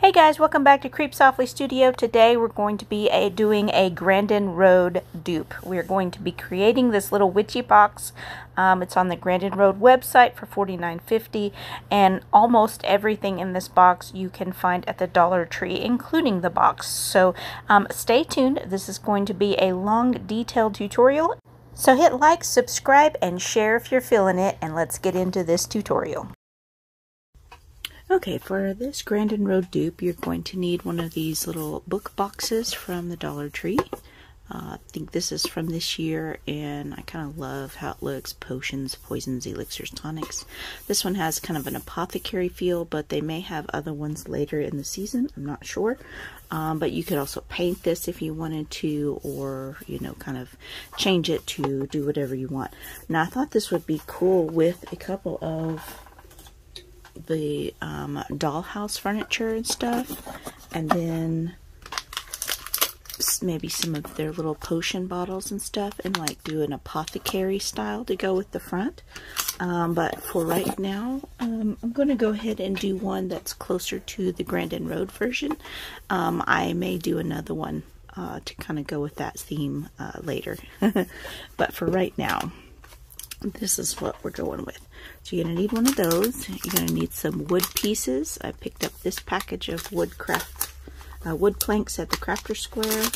Hey guys, welcome back to Creep Softly Studio. Today we're going to be doing a Grandin Road dupe. We're going to be creating this little witchy box. It's on the Grandin Road website for $49.50, and almost everything in this box you can find at the Dollar Tree, including the box. So stay tuned. This is going to be a long, detailed tutorial. So hit like, subscribe, and share if you're feeling it, and let's get into this tutorial. Okay, for this Grandin Road dupe, you're going to need one of these little book boxes from the Dollar Tree. I think this is from this year, and I kind of love how it looks. Potions, poisons, elixirs, tonics. This one has kind of an apothecary feel, but they may have other ones later in the season. I'm not sure. But you could also paint this if you wanted to, or, you know, kind of change it to do whatever you want. Now, I thought this would be cool with a couple of the dollhouse furniture and stuff, and then maybe some of their little potion bottles and stuff, and like do an apothecary style to go with the front. But for right now, I'm going to go ahead and do one that's closer to the Grandin Road version. I may do another one to kind of go with that theme later. But for right now, this is what we're going with. So you're going to need one of those. You're going to need some wood pieces. I picked up this package of wood planks at the Crafter Square.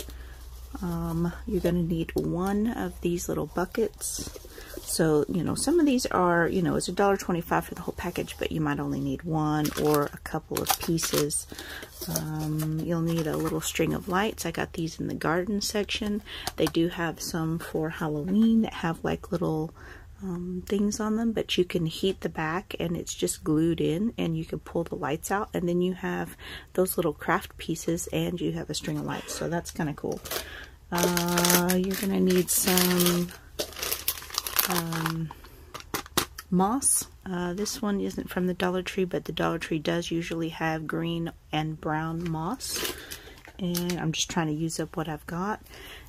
You're going to need one of these little buckets. So, you know, some of these are, you know, it's $1.25 for the whole package, but you might only need one or a couple of pieces. You'll need a little string of lights. I got these in the garden section. They do have some for Halloween that have like little things on them, but you can heat the back and it's just glued in, and you can pull the lights out, and then you have those little craft pieces and you have a string of lights. So that's kind of cool. You're gonna need some moss. This one isn't from the Dollar Tree, but the Dollar Tree does usually have green and brown moss, and I'm just trying to use up what I've got.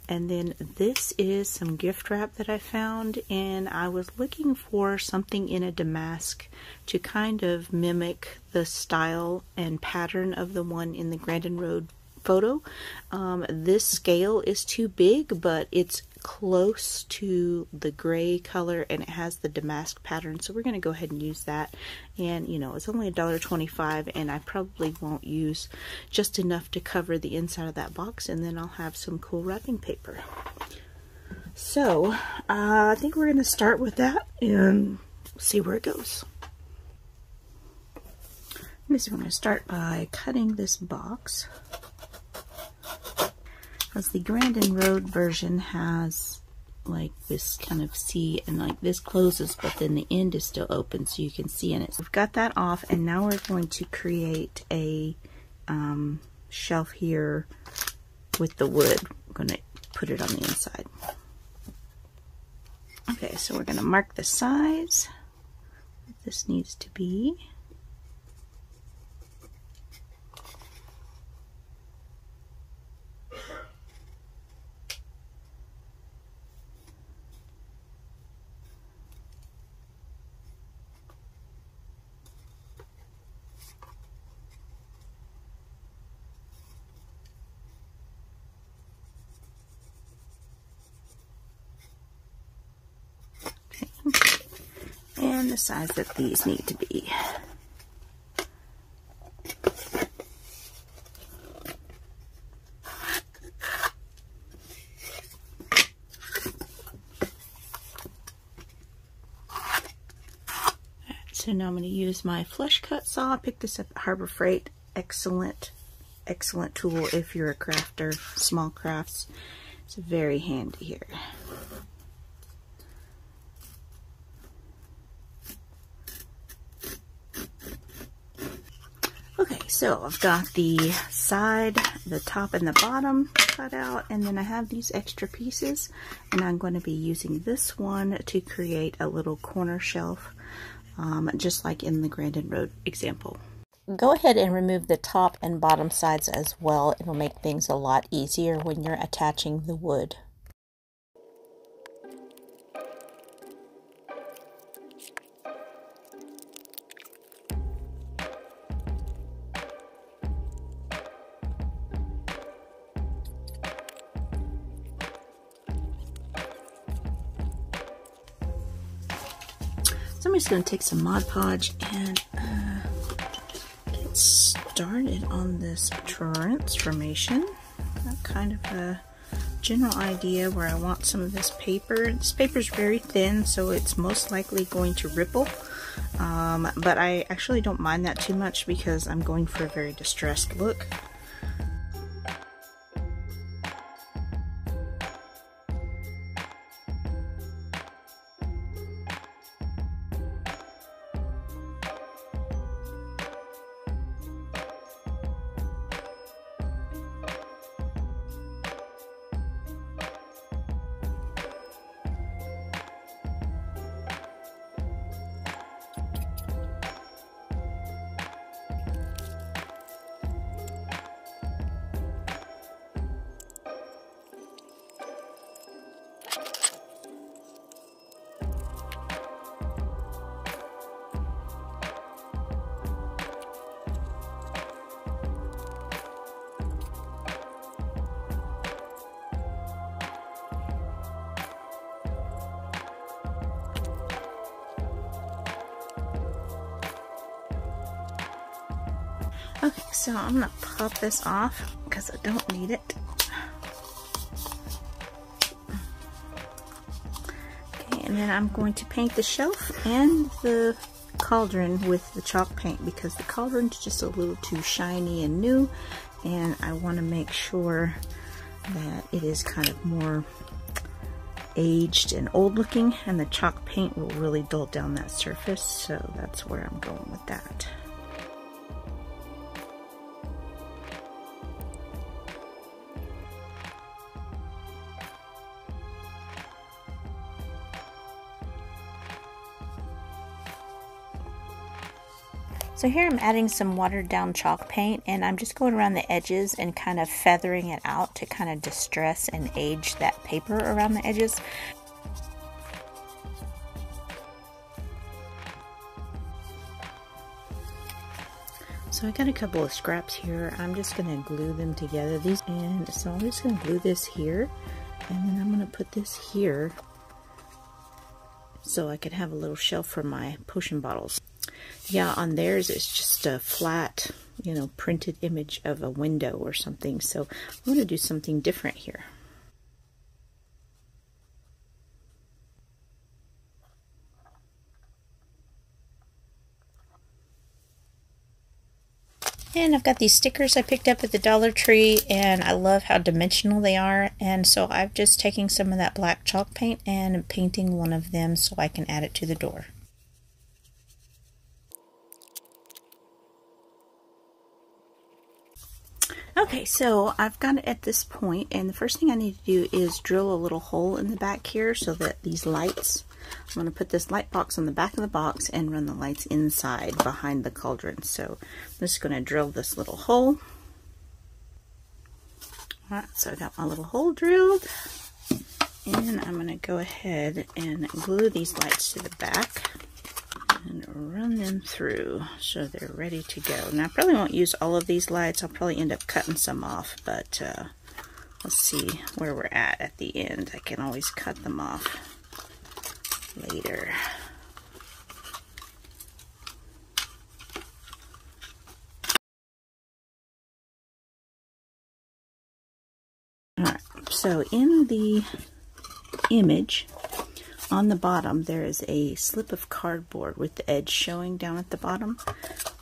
And then this is some gift wrap that I found, and I was looking for something in a damask to kind of mimic the style and pattern of the one in the Grandin Road photo. This scale is too big, but it's close to the gray color and it has the damask pattern, so we're going to go ahead and use that. And you know, it's only $1.25, and I probably won't use just enough to cover the inside of that box, and then I'll have some cool wrapping paper. So I think we're going to start with that and see where it goes. We're going to start by cutting this box, because the Grandin Road version has like this kind of C, and like this closes, but then the end is still open so you can see in it. So we've got that off, and now we're going to create a shelf here with the wood. I'm going to put it on the inside. Okay, so we're going to mark the size that this needs to be. And the size that these need to be. So now I'm going to use my flush cut saw. I picked this up at Harbor Freight. Excellent tool if you're a crafter, small crafts. It's very handy here. Okay, so I've got the side, the top, and the bottom cut out, and then I have these extra pieces, and I'm going to be using this one to create a little corner shelf, just like in the Grandin Road example. Go ahead and remove the top and bottom sides as well. It'll make things a lot easier when you're attaching the wood. just going to take some Mod Podge and get started on this transformation. Got kind of a general idea where I want some of this paper. This paper is very thin, so it's most likely going to ripple. But I actually don't mind that too much because I'm going for a very distressed look. Okay, so I'm gonna pop this off because I don't need it. Okay, and then I'm going to paint the shelf and the cauldron with the chalk paint because the cauldron's just a little too shiny and new, and I want to make sure that it is kind of more aged and old looking, and the chalk paint will really dull down that surface, so that's where I'm going with that. So here I'm adding some watered down chalk paint, and I'm just going around the edges and kind of feathering it out to kind of distress and age that paper around the edges. So I got a couple of scraps here. I'm just going to glue them together. And so I'm just going to glue this here, and then I'm going to put this here so I could have a little shelf for my potion bottles. Yeah, on theirs it's just a flat, you know, printed image of a window or something. So I'm going to do something different here. And I've got these stickers I picked up at the Dollar Tree, and I love how dimensional they are. And so I've just taken some of that black chalk paint and painting one of them so I can add it to the door. Okay, so I've got it at this point, and the first thing I need to do is drill a little hole in the back here so that these lights, I'm going to put this light box on the back of the box and run the lights inside behind the cauldron. So I'm just going to drill this little hole. Alright, so I got my little hole drilled, and I'm going to go ahead and glue these lights to the back and run them through so they're ready to go. Now I probably won't use all of these lights. I'll probably end up cutting some off, but let's see where we're at the end. I can always cut them off later. Alright, so in the image on the bottom there is a slip of cardboard with the edge showing down at the bottom,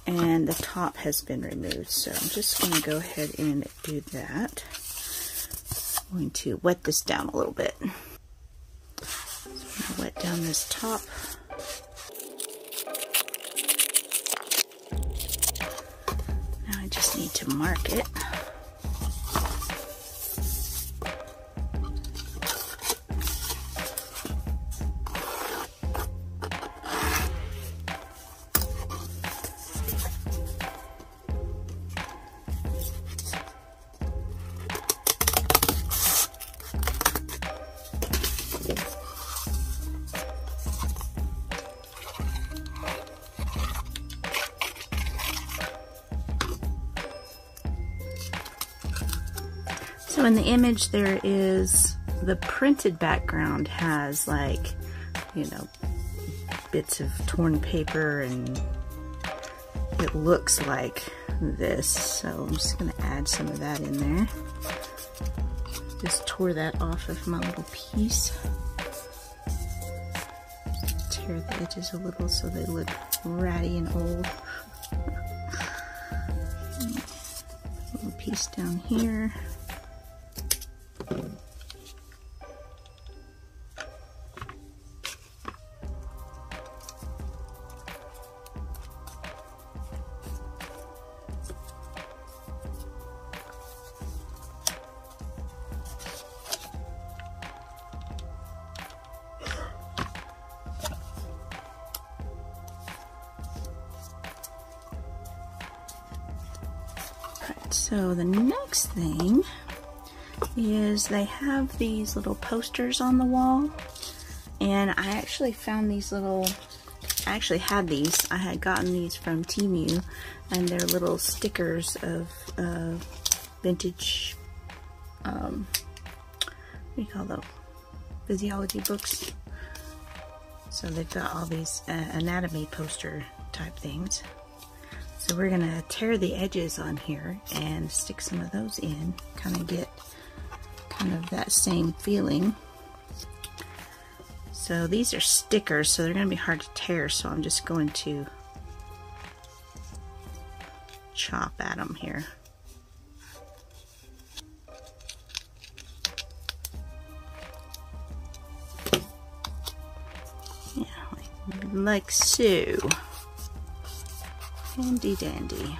and the top has been removed. So I'm just going to go ahead and do that. I'm going to wet this down a little bit. So I'm going to wet down this top. Now I just need to mark it. So in the image there is, the printed background has, like, you know, bits of torn paper, and it looks like this, so I'm just going to add some of that in there. Just tore that off of my little piece. Tear the edges a little so they look ratty and old. Little piece down here. So the next thing is they have these little posters on the wall, and I actually found these little, I actually had these, I had gotten these from Temu, and they're little stickers of vintage, what do you call those, physiology books. So they've got all these anatomy poster type things. So we're gonna tear the edges on here and stick some of those in, kind of get kind of that same feeling. So these are stickers, so they're gonna be hard to tear, so I'm just going to chop at them here. Yeah, like so. Handy dandy.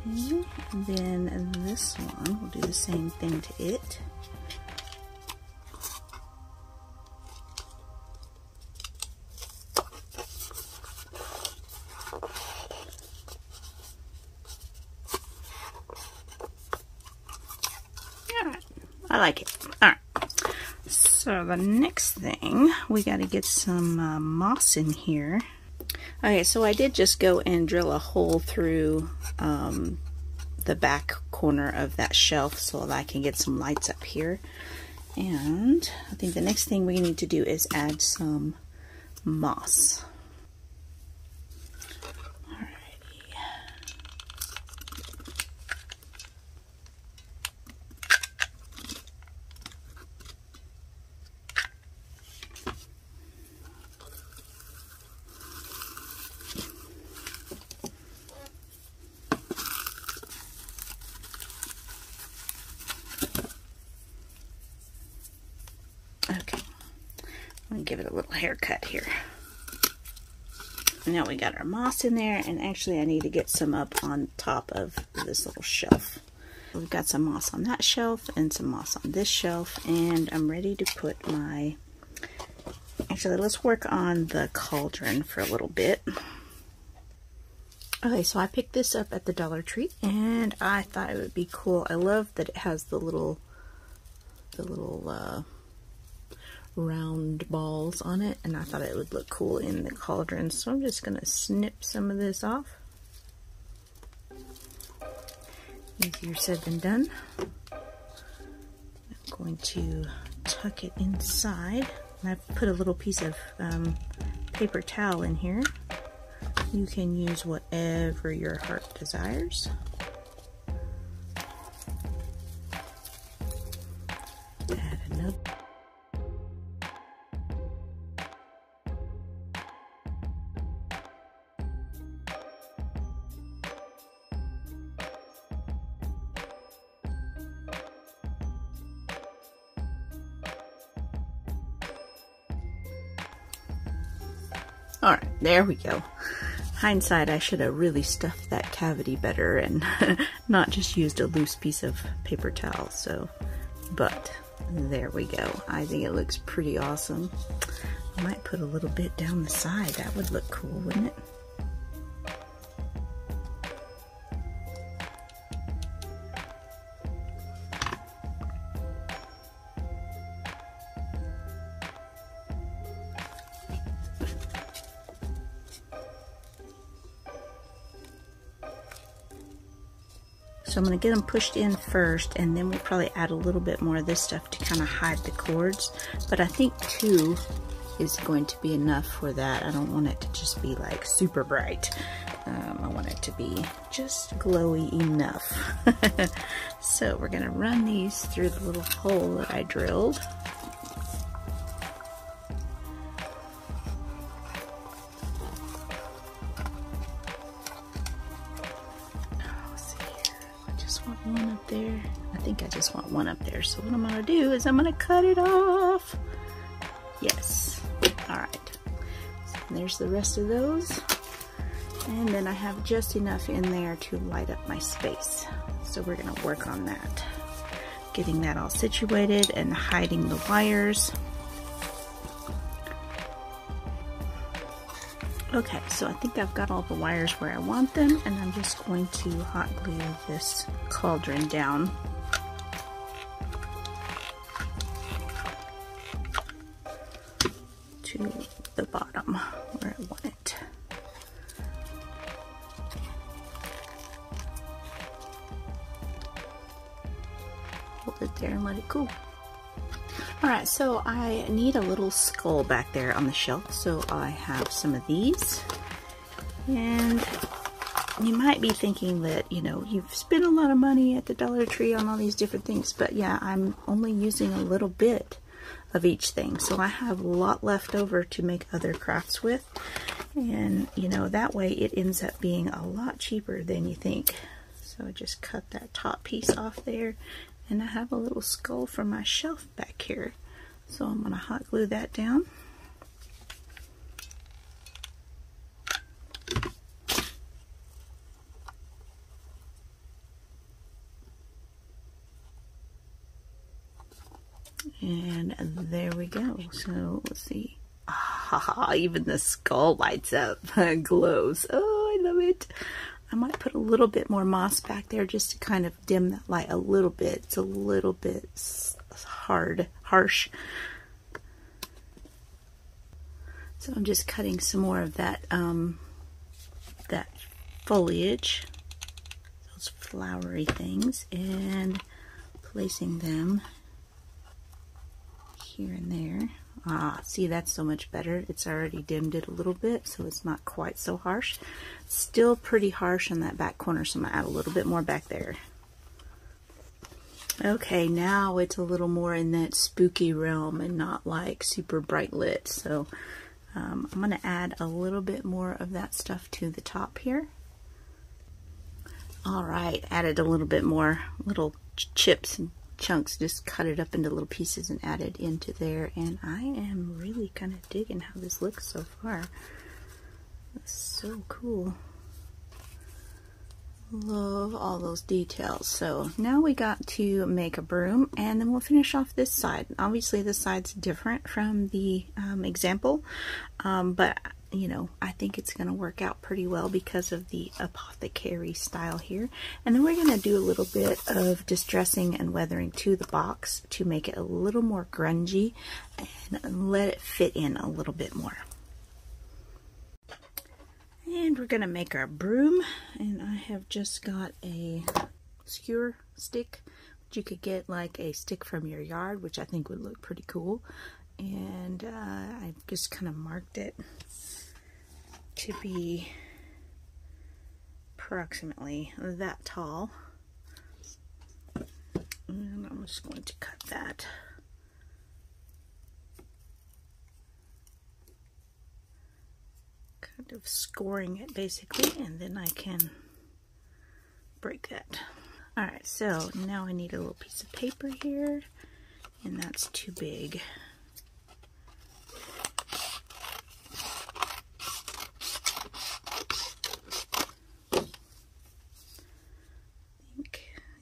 Okay, and then this one, we'll do the same thing to it. Alright, I like it. Alright, so the next thing, we got to get some moss in here. Okay, so I did just go and drill a hole through the back corner of that shelf so that I can get some lights up here. And I think the next thing we need to do is add some moss. Give it a little haircut here. Now we got our moss in there, and actually I need to get some up on top of this little shelf. We've got some moss on that shelf and some moss on this shelf, and I'm ready to put my, actually let's work on the cauldron for a little bit. Okay, so I picked this up at the Dollar Tree, and I thought it would be cool. I love that it has the little round balls on it, and I thought it would look cool in the cauldron, so I'm just gonna snip some of this off. Easier said than done. I'm going to tuck it inside, and I've put a little piece of paper towel in here. You can use whatever your heart desires. Add another. Alright, there we go. Hindsight, I should have really stuffed that cavity better and not just used a loose piece of paper towel, so, but there we go. I think it looks pretty awesome. I might put a little bit down the side. That would look cool, wouldn't it? So I'm going to get them pushed in first, and then we'll probably add a little bit more of this stuff to kind of hide the cords. But I think too, is going to be enough for that. I don't want it to just be like super bright. I want it to be just glowy enough. So we're gonna run these through the little hole that I drilled. One up there. I think I just want one up there. So what I'm gonna do is I'm gonna cut it off. Yes. Alright. So there's the rest of those. And then I have just enough in there to light up my space. So we're gonna work on that. Getting that all situated and hiding the wires. Okay, so I think I've got all the wires where I want them, and I'm just going to hot glue this cauldron down. To the bottom where I want it. Hold it there and let it cool. Alright, so I need a little skull back there on the shelf, so I have some of these. And you might be thinking that, you know, you've spent a lot of money at the Dollar Tree on all these different things, but yeah, I'm only using a little bit of each thing, so I have a lot left over to make other crafts with. And, you know, that way it ends up being a lot cheaper than you think. So I just cut that top piece off there. And I have a little skull for my shelf back here. So I'm going to hot glue that down. And there we go. So let's see. Ah, even the skull lights up, glows. Oh, I love it. I might put a little bit more moss back there just to kind of dim that light a little bit. It's a little bit harsh. So I'm just cutting some more of that that foliage, those flowery things, and placing them here and there. Ah, see, that's so much better. It's already dimmed it a little bit, so it's not quite so harsh. Still pretty harsh in that back corner, so I'm going to add a little bit more back there. Okay, now it's a little more in that spooky realm and not like super bright lit. So I'm going to add a little bit more of that stuff to the top here. Alright, added a little bit more little chips and chunks, just cut it up into little pieces and add it into there, and I am really kind of digging how this looks so far. That's so cool. Love all those details. So now we got to make a broom, and then we'll finish off this side. Obviously this side's different from the example, but you know, I think it's going to work out pretty well because of the apothecary style here. And then we're going to do a little bit of distressing and weathering to the box to make it a little more grungy and let it fit in a little bit more. And we're going to make our broom, and I have just got a skewer stick. You could get like a stick from your yard, which I think would look pretty cool. And I just kind of marked it to be approximately that tall. And I'm just going to cut that. Kind of scoring it basically, and then I can break that. Alright, so now I need a little piece of paper here, and that's too big.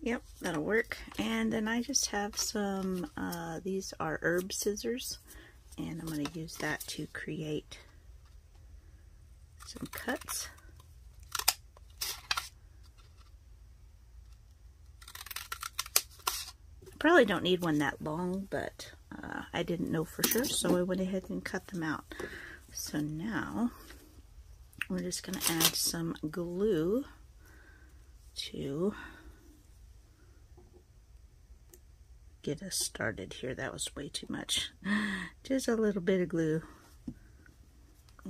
Yep, that'll work. And then I just have some, these are herb scissors, and I'm going to use that to create some cuts. I probably don't need one that long, but I didn't know for sure, so I went ahead and cut them out. So now we're just going to add some glue to get us started here. That was way too much. Just a little bit of glue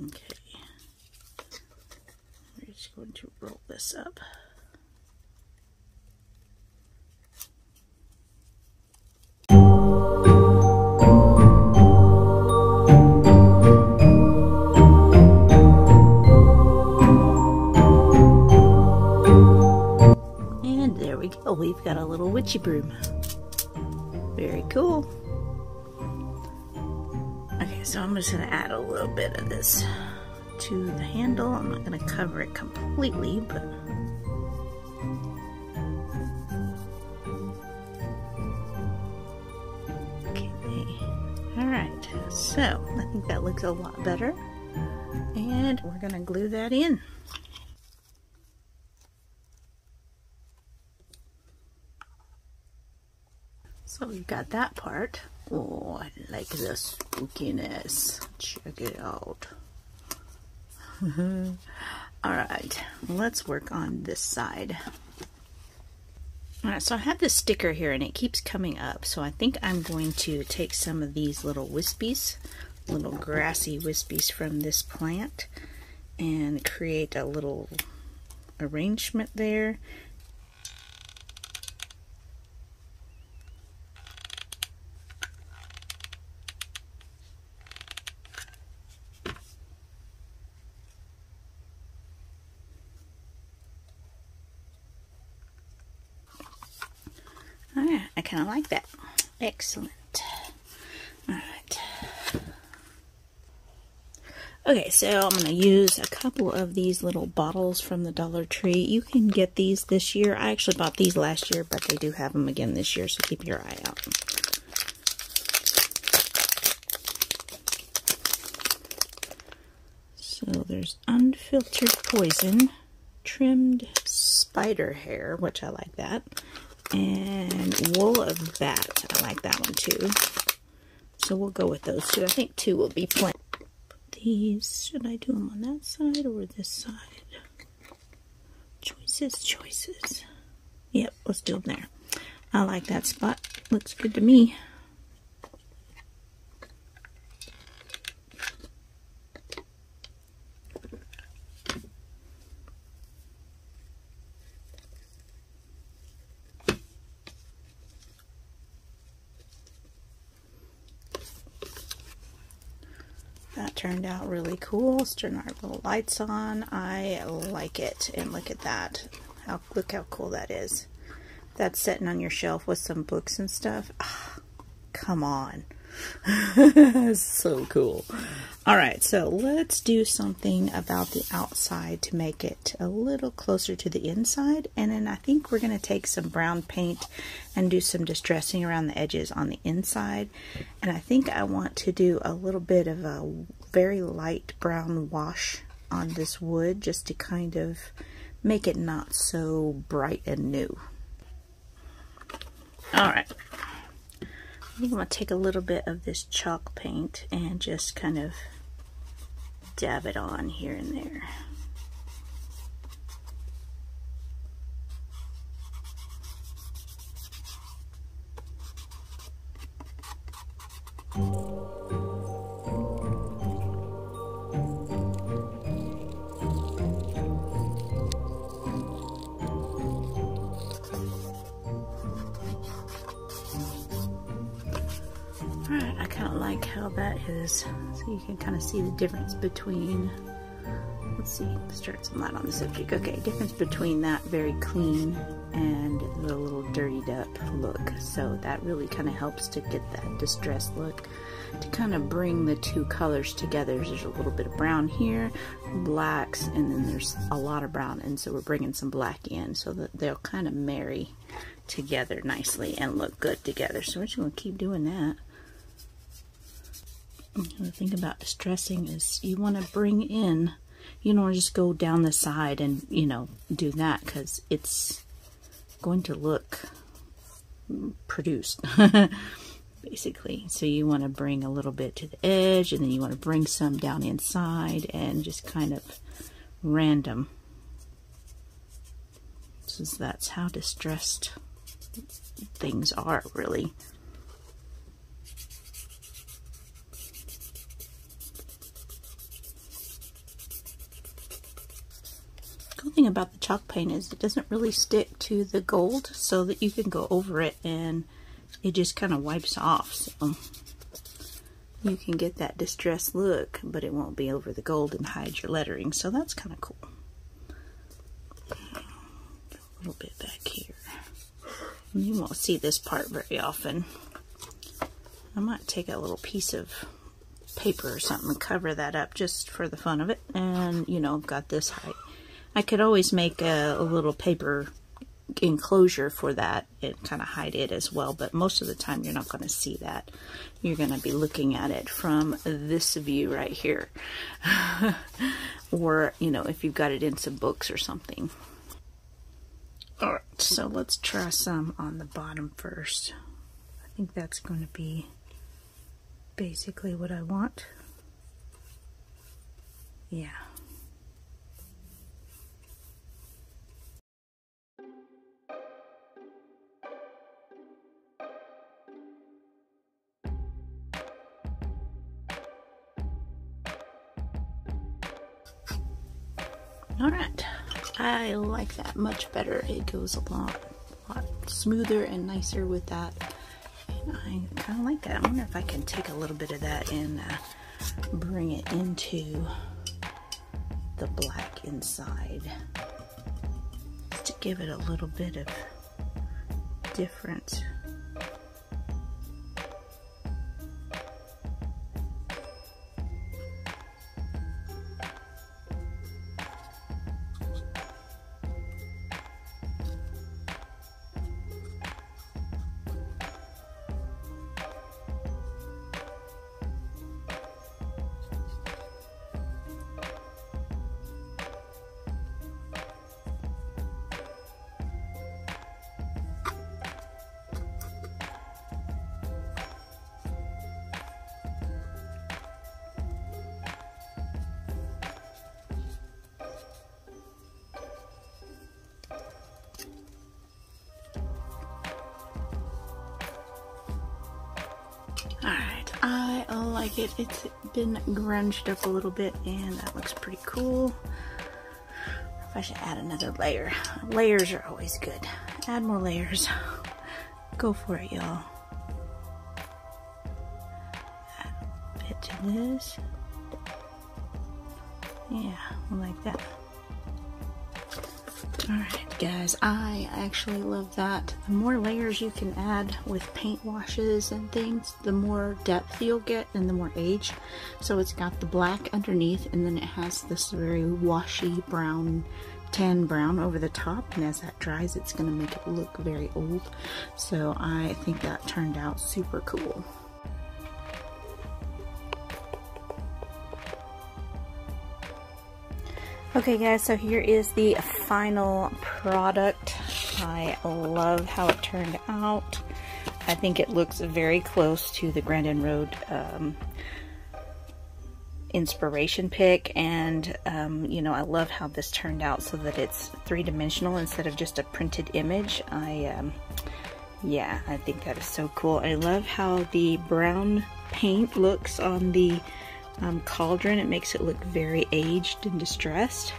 Okay. We're just going to roll this up. And there we go. We've got a little witchy broom. Very cool. Okay, so I'm just going to add a little bit of this to the handle. I'm not going to cover it completely, but okay. Alright, so I think that looks a lot better. And we're going to glue that in. So we've got that part. Oh, I like the spookiness. Check it out. Alright, let's work on this side. Alright, so I have this sticker here and it keeps coming up. So I think I'm going to take some of these little wispies, little grassy wispies from this plant, and create a little arrangement there. Alright, I kind of like that. Excellent. Alright. Okay, so I'm going to use a couple of these little bottles from the Dollar Tree. You can get these this year. I actually bought these last year, but they do have them again this year, so keep your eye out. So there's unfiltered poison, trimmed spider hair, which I like that. And wool of bat. I like that one too. So we'll go with those two. I think two will be plenty. These, should I do them on that side or this side? Choices. Yep, let's do them there. I like that spot. Looks good to me. That turned out really cool. Let's turn our little lights on. I like it. And look at that. Look how cool that is. That's sitting on your shelf with some books and stuff. Oh, come on. So cool. Alright, so let's do something about the outside to make it a little closer to the inside. And then I think we're going to take some brown paint and do some distressing around the edges on the inside. And I think I want to do a little bit of a very light brown wash on this wood just to kind of make it not so bright and new. Alright. I think I'm going to take a little bit of this chalk paint and just kind of dab it on here and there. Alright, I kind of like how that is. So you can kind of see the difference between, let's see, start some light on the subject. Okay, difference between that very clean and the little dirtied up look. So that really kind of helps to get that distressed look, to kind of bring the two colors together. There's a little bit of brown here, blacks, and then there's a lot of brown, and so we're bringing some black in so that they'll kind of marry together nicely and look good together. So we're just going to keep doing that. The thing about distressing is you want to bring in, you don't want to just go down the side and, you know, do that, because it's going to look produced, basically. So you want to bring a little bit to the edge, and then you want to bring some down inside, and just kind of random. So that's how distressed things are, really. thing about the chalk paint is it doesn't really stick to the gold, so that you can go over it and it just kind of wipes off. So you can get that distressed look, but it won't be over the gold and hide your lettering. So that's kind of cool. A little bit back here. You won't see this part very often. I might take a little piece of paper or something and cover that up just for the fun of it. And, you know, I've got this height. I could always make a little paper enclosure for that and kind of hide it as well, but most of the time you're not going to see that. You're going to be looking at it from this view right here. Or, you know, if you've got it in some books or something. Alright, so let's try some on the bottom first. I think that's going to be basically what I want. Yeah. Alright, I like that much better. It goes a lot smoother and nicer with that. And I kind of like that. I wonder if I can take a little bit of that and bring it into the black inside. Just to give it a little bit of difference. Alright, I like it. It's been grunged up a little bit and that looks pretty cool. If I should add another layer. Layers are always good. Add more layers. Go for it, y'all. Add a bit to this. Yeah, I like that. Alright guys, I actually love that. The more layers you can add with paint washes and things, the more depth you'll get and the more age. So it's got the black underneath and then it has this very washy brown, tan brown over the top, and as that dries it's going to make it look very old. So I think that turned out super cool. Okay guys, so here is the final product. I love how it turned out. I think it looks very close to the Grandin Road inspiration pick, and you know, I love how this turned out so that it's three-dimensional instead of just a printed image. Yeah, I think that is so cool. I love how the brown paint looks on the Cauldron. It makes it look very aged and distressed.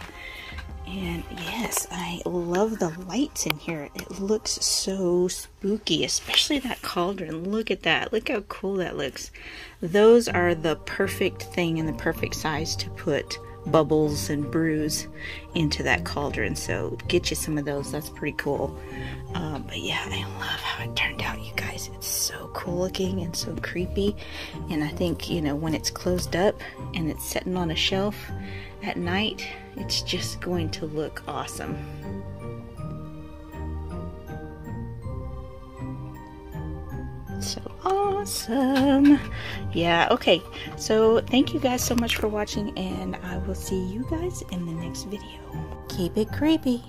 And yes, I love the lights in here. It looks so spooky, especially that Cauldron. Look at that. Look how cool that looks. Those are the perfect thing and the perfect size to put bubbles and brews into that Cauldron. So get you some of those. That's pretty cool. But yeah, I love how it turned out, you guys. It's so cool looking and so creepy. And I think, you know, when it's closed up and it's sitting on a shelf at night, it's just going to look awesome. So awesome. Yeah, okay. So thank you guys so much for watching, and I will see you guys in the next video. Keep it creepy.